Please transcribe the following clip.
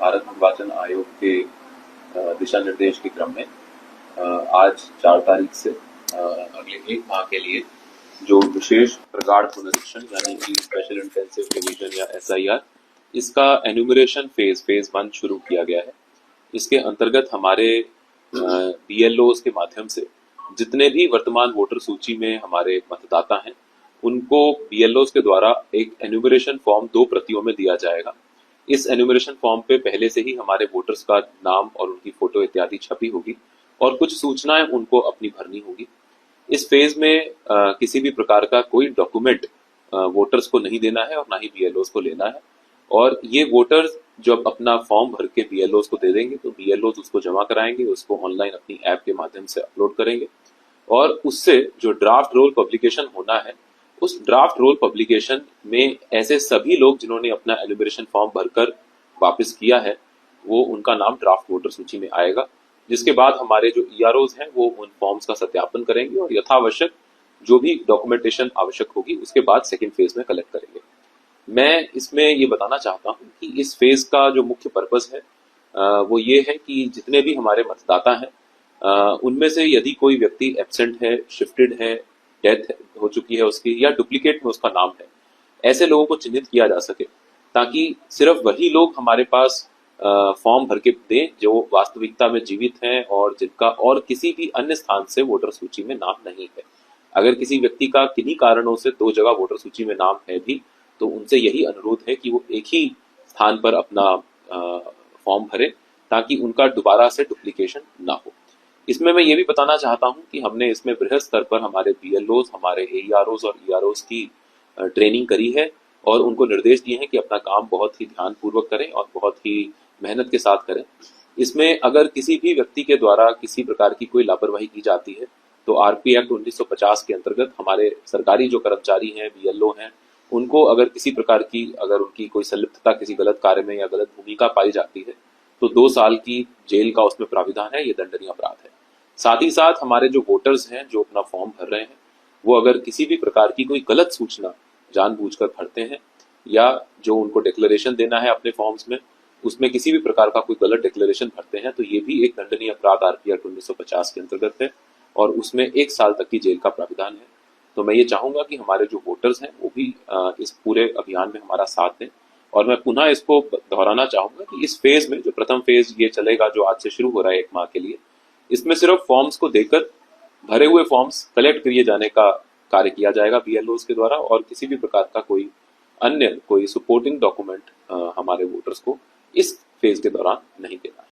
भारत निर्वाचन आयोग के दिशा निर्देश के क्रम में आज 4 तारीख से अगले 1 माह के लिए जो विशेष प्रगाढ़ पुनरीक्षण यानी कि स्पेशल इंटेंसिव रिवीजन या SIR, इसका एन्यूमरेशन फेज 1 शुरू किया गया है। इसके अंतर्गत हमारे BLOs के माध्यम से जितने भी वर्तमान वोटर सूची में हमारे मतदाता हैं, उनको BLOs के द्वारा एक एन्यूमरेशन फॉर्म 2 प्रतियों में दिया जाएगा। इस एन्यूमरेशन फॉर्म पे पहले से ही हमारे वोटर्स का नाम और उनकी फोटो इत्यादि छपी होगी और कुछ सूचनाएं उनको अपनी भरनी होगी। इस फेज में किसी भी प्रकार का कोई डॉक्यूमेंट वोटर्स को नहीं देना है और ना ही BLOs को लेना है। और ये वोटर्स जब अपना फॉर्म भर के BLOs को दे देंगे तो BLOs उसको जमा कराएंगे, उसको ऑनलाइन अपनी ऐप के माध्यम से अपलोड करेंगे और उससे जो ड्राफ्ट रोल पब्लिकेशन होना है, उस ड्राफ्ट रोल पब्लिकेशन में ऐसे सभी लोग जिन्होंने अपना एन्यूमरेशन फॉर्म भरकर वापस किया है, वो उनका नाम ड्राफ्ट वोटर सूची में आएगा। जिसके बाद हमारे जो EROs हैं वो उन फॉर्म्स का सत्यापन करेंगे और यथावश्यक जो भी डॉक्यूमेंटेशन आवश्यक होगी उसके बाद सेकेंड फेज में कलेक्ट करेंगे। मैं इसमें ये बताना चाहता हूँ कि इस फेज का जो मुख्य पर्पस है वो ये है कि जितने भी हमारे मतदाता हैं उनमें से यदि कोई व्यक्ति एब्सेंट है, शिफ्टेड है, डेथ हो चुकी है उसकी या डुप्लीकेट में उसका नाम है, ऐसे लोगों को चिन्हित किया जा सके ताकि सिर्फ वही लोग हमारे पास फॉर्म भर के दें जो वास्तविकता में जीवित हैं और जिनका और किसी भी अन्य स्थान से वोटर सूची में नाम नहीं है। अगर किसी व्यक्ति का किन्हीं कारणों से 2 जगह वोटर सूची में नाम है भी तो उनसे यही अनुरोध है कि वो एक ही स्थान पर अपना फॉर्म भरे ताकि उनका दोबारा से डुप्लीकेशन ना हो। इसमें मैं ये भी बताना चाहता हूं कि हमने इसमें बृहद स्तर पर हमारे BLOs, हमारे AEROs और EROs की ट्रेनिंग करी है और उनको निर्देश दिए हैं कि अपना काम बहुत ही ध्यानपूर्वक करें और बहुत ही मेहनत के साथ करें। इसमें अगर किसी भी व्यक्ति के द्वारा किसी प्रकार की कोई लापरवाही की जाती है तो RP एक्ट 1950 के अंतर्गत हमारे सरकारी जो कर्मचारी हैं, BLO हैं, उनको अगर किसी प्रकार की अगर उनकी कोई संलिप्तता किसी गलत कार्य में या गलत भूमिका पाई जाती है तो 2 साल की जेल का उसमें प्राविधान है। ये दंडनीय अपराध है। साथ ही साथ हमारे जो वोटर्स हैं जो अपना फॉर्म भर रहे हैं, वो अगर किसी भी प्रकार की कोई गलत सूचना जानबूझकर भरते हैं या जो उनको डिक्लेरेशन देना है अपने फॉर्म्स में उसमें किसी भी प्रकार का कोई गलत डिक्लेरेशन भरते हैं तो ये भी एक दंडनीय अपराध RP एक्ट 1950 के अंतर्गत है और उसमें 1 साल तक की जेल का प्राविधान है। तो मैं ये चाहूंगा कि हमारे जो वोटर्स हैं वो भी इस पूरे अभियान में हमारा साथ दें। और मैं पुनः इसको दोहराना चाहूंगा कि इस फेज में जो प्रथम फेज ये चलेगा जो आज से शुरू हो रहा है 1 माह के लिए, इसमें सिर्फ फॉर्म्स को देकर भरे हुए फॉर्म्स कलेक्ट किए जाने का कार्य किया जाएगा BLOs के द्वारा और किसी भी प्रकार का कोई अन्य कोई सपोर्टिंग डॉक्यूमेंट हमारे वोटर्स को इस फेज के दौरान नहीं देना है।